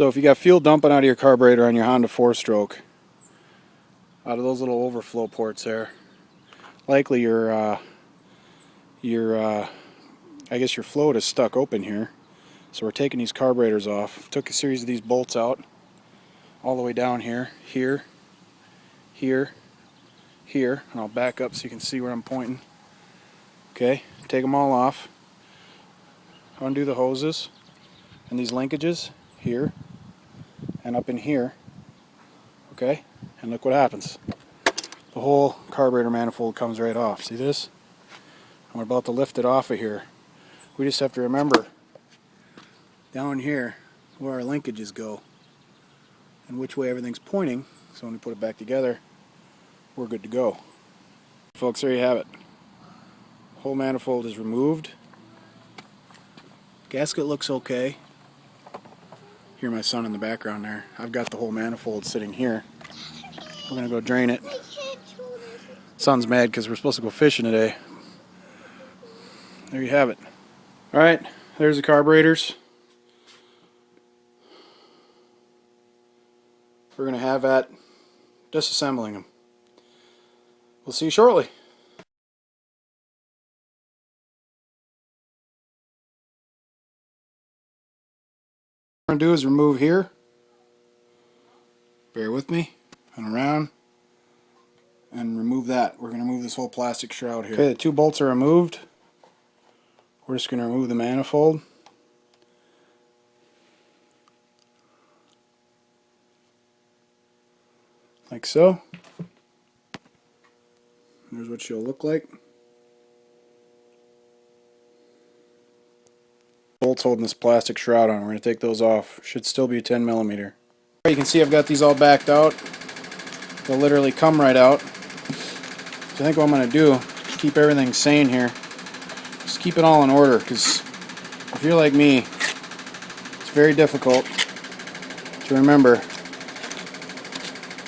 So if you got fuel dumping out of your carburetor on your Honda 4-stroke, out of those little overflow ports there, likely your I guess your float is stuck open here. So we're taking these carburetors off. Took a series of these bolts out all the way down here, here, here, here, and I'll back up so you can see where I'm pointing. Okay, take them all off. Undo the hoses and these linkages here and up in here. Okay, and look what happens. The whole carburetor manifold comes right off. See this? And we're about to lift it off of here. We just have to remember down here where our linkages go and which way everything's pointing, so when we put it back together, we're good to go. Folks, there you have it. The whole manifold is removed. Gasket looks okay. Hear my son in the background there. I've got the whole manifold sitting here. We're going to go drain it. Son's mad because we're supposed to go fishing today. There you have it. Alright, there's the carburetors. We're going to have at disassembling them. We'll see you shortly. What we're going to do is remove here. Bear with me. And around. And remove that. We're going to remove this whole plastic shroud here. Okay, the two bolts are removed. We're just going to remove the manifold. Like so. There's what she'll look like. Bolts holding this plastic shroud on. We're going to take those off. Should still be a 10mm. You can see I've got these all backed out. They'll literally come right out. So I think what I'm going to do is keep everything sane here. Just keep it all in order, because if you're like me, it's very difficult to remember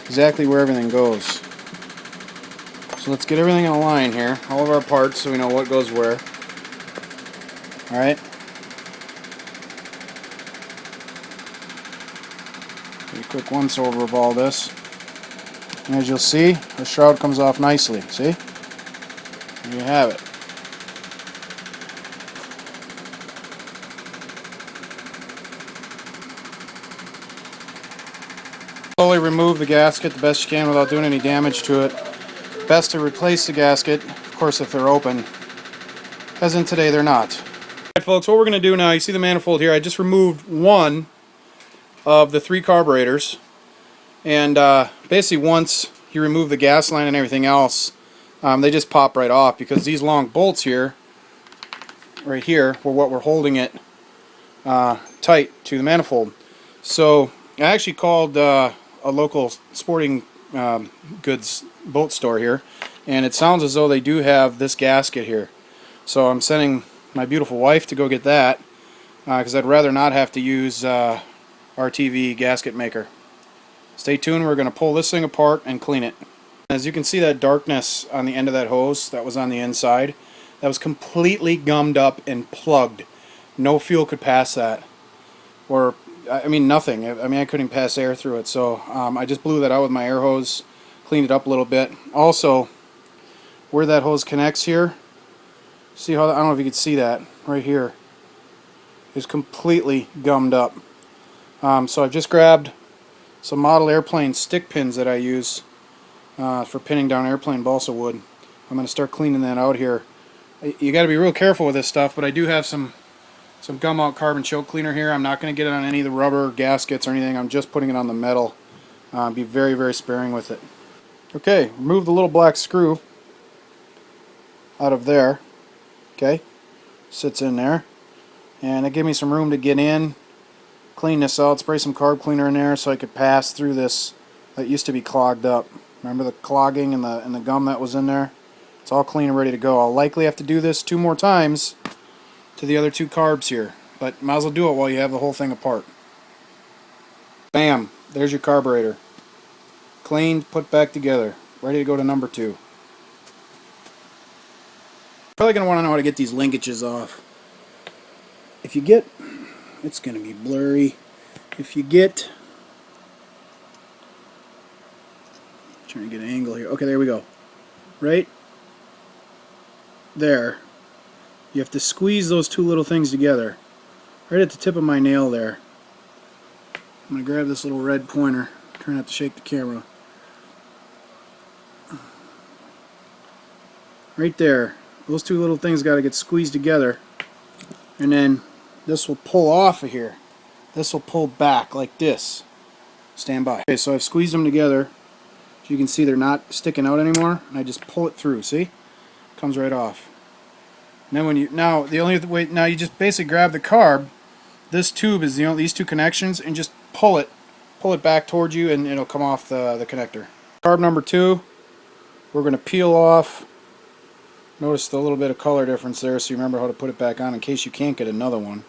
exactly where everything goes. So let's get everything in a line here, all of our parts, so we know what goes where. Alright. A quick once over of all this. And as you'll see, the shroud comes off nicely. See? There you have it. Slowly remove the gasket the best you can without doing any damage to it. Best to replace the gasket, of course, if they're open. As in today, they're not. Alright folks, what we're going to do now, you see the manifold here, I just removed one of the 3 carburetors. And basically once you remove the gas line and everything else, they just pop right off, because these long bolts here, right here, were what we're holding it tight to the manifold. So I actually called a local sporting goods boat store here, and it sounds as though they do have this gasket here. So I'm sending my beautiful wife to go get that, because I'd rather not have to use RTV gasket maker. Stay tuned, we're going to pull this thing apart and clean it. As you can see, that darkness on the end of that hose that was on the inside, that was completely gummed up and plugged. No fuel could pass that. Or, I mean, nothing. I mean, I couldn't pass air through it. So I just blew that out with my air hose, cleaned it up a little bit. Also, where that hose connects here, see how, I don't know if you can see that, right here, is completely gummed up. So I've just grabbed some model airplane stick pins that I use for pinning down airplane balsa wood. I'm going to start cleaning that out here. You got to be real careful with this stuff, but I do have some gum out carbon choke cleaner here. I'm not going to get it on any of the rubber gaskets or anything. I'm just putting it on the metal. Be very, very sparing with it. Okay, remove the little black screw out of there. Okay, sits in there, and it gave me some room to get in, clean this out, spray some carb cleaner in there so I could pass through this that used to be clogged up. Remember the clogging and the gum that was in there? It's all clean and ready to go. I'll likely have to do this 2 more times to the other 2 carbs here, but might as well do it while you have the whole thing apart. Bam! There's your carburetor. Cleaned, put back together. Ready to go to number 2. Probably going to want to know how to get these linkages off. If you get, it's going to be blurry. if you get, trying to get an angle here. Okay, there we go. Right there. You have to squeeze those two little things together. Right at the tip of my nail there. I'm going to grab this little red pointer. Try not to shake the camera. Right there. Those two little things got to get squeezed together. And then this will pull off of here. This will pull back like this. Stand by. Okay, so I've squeezed them together. As you can see, they're not sticking out anymore. And I just pull it through. See? Comes right off. And then when you the only way now you just basically grab the carb. This tube is these two connections, and just pull it back towards you, and it'll come off the connector. Carb number 2, we're going to peel off. Notice the little bit of color difference there, so you remember how to put it back on in case you can't get another one.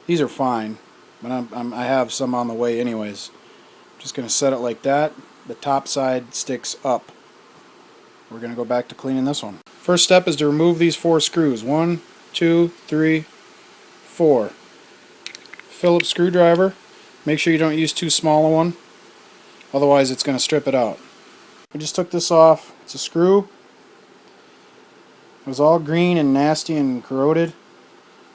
These are fine, but I have some on the way anyways. Just going to set it like that. The top side sticks up. We're going to go back to cleaning this one. First step is to remove these 4 screws. 1, 2, 3, 4. Phillips screwdriver. Make sure you don't use too small a one, otherwise it's going to strip it out. I just took this off. It's a screw. It was all green and nasty and corroded.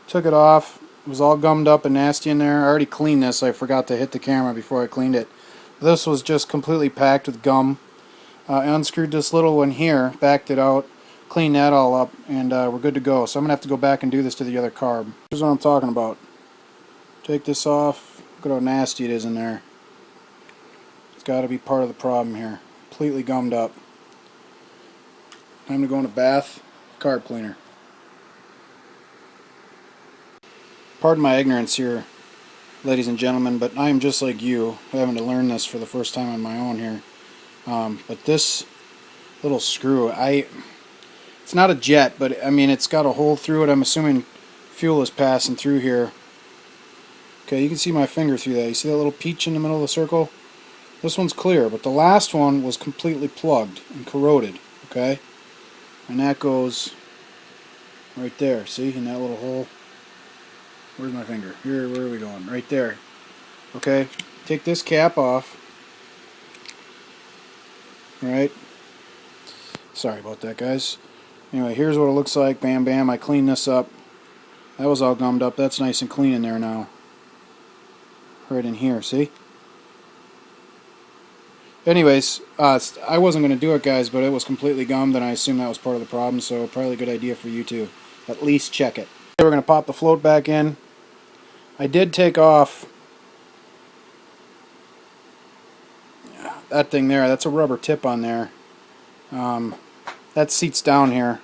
Took it off. It was all gummed up and nasty in there. I already cleaned this. I forgot to hit the camera before I cleaned it. This was just completely packed with gum. I unscrewed this little one here, backed it out, cleaned that all up, and we're good to go. So I'm going to have to go back and do this to the other carb. Here's what I'm talking about. Take this off. Look at how nasty it is in there. It's got to be part of the problem here. Completely gummed up. Time to go in a bath. Carb cleaner. Pardon my ignorance here, ladies and gentlemen, but I am just like you, having to learn this for the first time on my own here. But this little screw, it's not a jet, but I mean it's got a hole through it. I'm assuming fuel is passing through here. Okay, you can see my finger through that. You see that little peach in the middle of the circle? This one's clear, but the last one was completely plugged and corroded. Okay? And that goes right there. See? In that little hole. Where's my finger? Here, where are we going? Right there. Okay? Take this cap off. Right? Sorry about that, guys. Anyway, here's what it looks like. Bam, bam. I cleaned this up. That was all gummed up. That's nice and clean in there now. Right in here, see? Anyways, I wasn't going to do it, guys, but it was completely gummed, and I assume that was part of the problem, so probably a good idea for you to at least check it. We're going to pop the float back in. I did take off that thing there. That's a rubber tip on there. That seats down here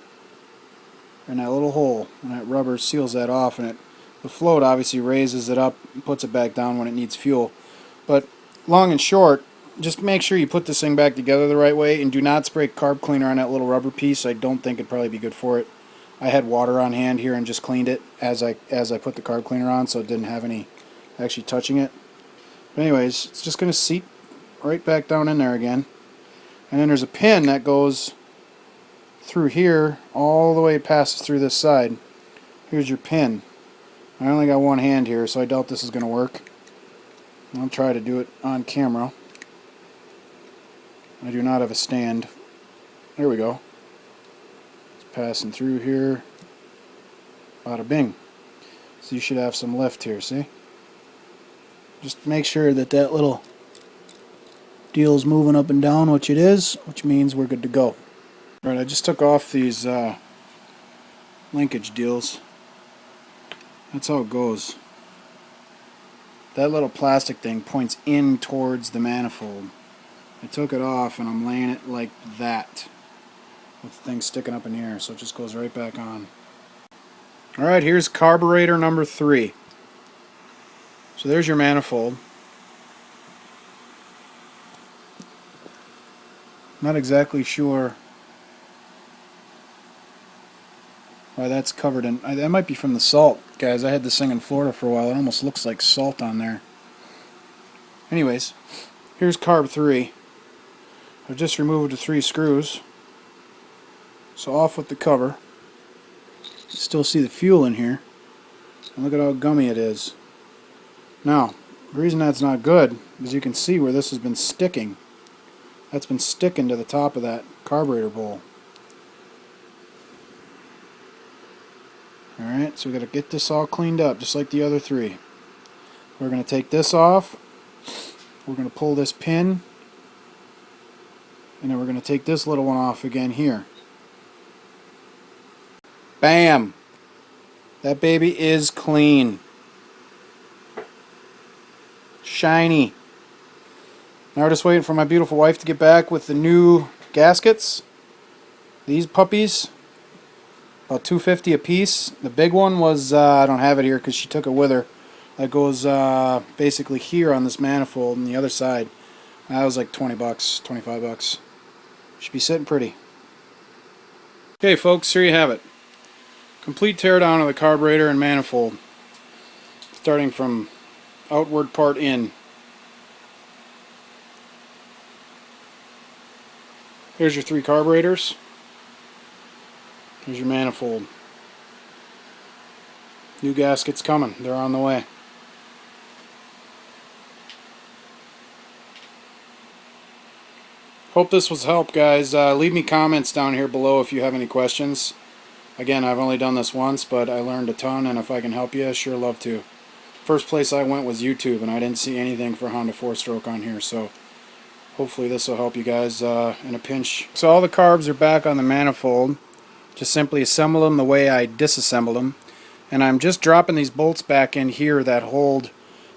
in that little hole, and that rubber seals that off, and the float obviously raises it up and puts it back down when it needs fuel. But long and short, just make sure you put this thing back together the right way, and do not spray carb cleaner on that little rubber piece. I don't think it'd probably be good for it. I had water on hand here and just cleaned it as I put the carb cleaner on, so it didn't have any actually touching it. But anyways, it's just going to seat right back down in there again. And then there's a pin that goes through here all the way, passes through this side. Here's your pin. I only got one hand here, so I doubt this is going to work. I'll try to do it on camera. I do not have a stand. There we go. It's passing through here. Bada bing. So you should have some lift here, see? Just make sure that that little deal is moving up and down, which it is, which means we're good to go. Alright, I just took off these linkage deals. That's how it goes. That little plastic thing points in towards the manifold. I took it off and I'm laying it like that with the thing sticking up in the air, so it just goes right back on. Alright, here's carburetor number 3. So there's your manifold. Not exactly sure why that's covered in. That might be from the salt, guys. I had this thing in Florida for a while. It almost looks like salt on there. Anyways, here's carb 3. I've just removed the 3 screws. So off with the cover. Still see the fuel in here. And look at how gummy it is. Now, The reason that's not good is you can see where this has been sticking. That's been sticking to the top of that carburetor bowl. Alright, so we got to get this all cleaned up just like the other three. We're going to take this off. We're going to pull this pin. And then we're going to take this little one off again here. Bam! That baby is clean. Shiny. Now we're just waiting for my beautiful wife to get back with the new gaskets. These puppies, about $2.50 a piece. The big one was, I don't have it here because she took it with her. That goes basically here on this manifold and the other side. That was like 20 bucks, 25 bucks. Should be sitting pretty. Okay folks, here you have it. Complete teardown of the carburetor and manifold. Starting from outward part in. Here's your three carburetors. Here's your manifold. New gaskets coming. They're on the way. Hope this was help, guys. Leave me comments down here below if you have any questions. Again, I've only done this once, but I learned a ton, and if I can help you, I sure love to. First place I went was YouTube, and I didn't see anything for Honda 4-stroke on here, so hopefully this will help you guys in a pinch. So all the carbs are back on the manifold. Just simply assemble them the way I disassembled them. And I'm just dropping these bolts back in here that hold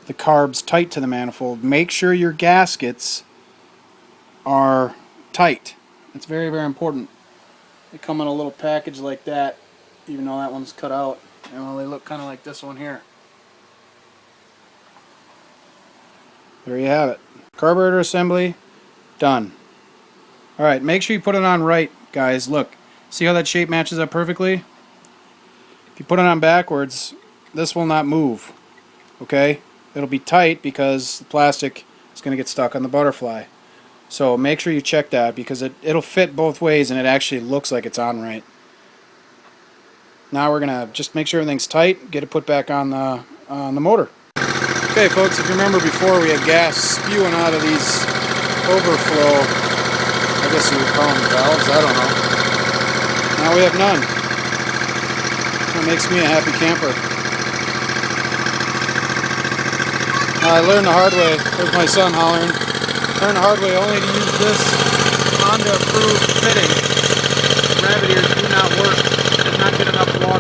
the carbs tight to the manifold. Make sure your gaskets are tight. It's very, very important. They come in a little package like that, even though that one's cut out. You know, they look kind of like this one here. There you have it. Carburetor assembly done. Alright, make sure you put it on right, guys. Look, see how that shape matches up perfectly? If you put it on backwards, this will not move. Okay? It'll be tight because the plastic is going to get stuck on the butterfly. So make sure you check that because it'll fit both ways and it actually looks like it's on right. Now we're going to just make sure everything's tight, get it put back on the motor. Okay folks, if you remember before we had gas spewing out of these overflow, I guess you would call them valves, I don't know. Now we have none. That makes me a happy camper. I learned the hard way. There's my son hollering. Learned the hard way only to use this Honda approved fitting. Rabbit ears do not work. Did not get enough water.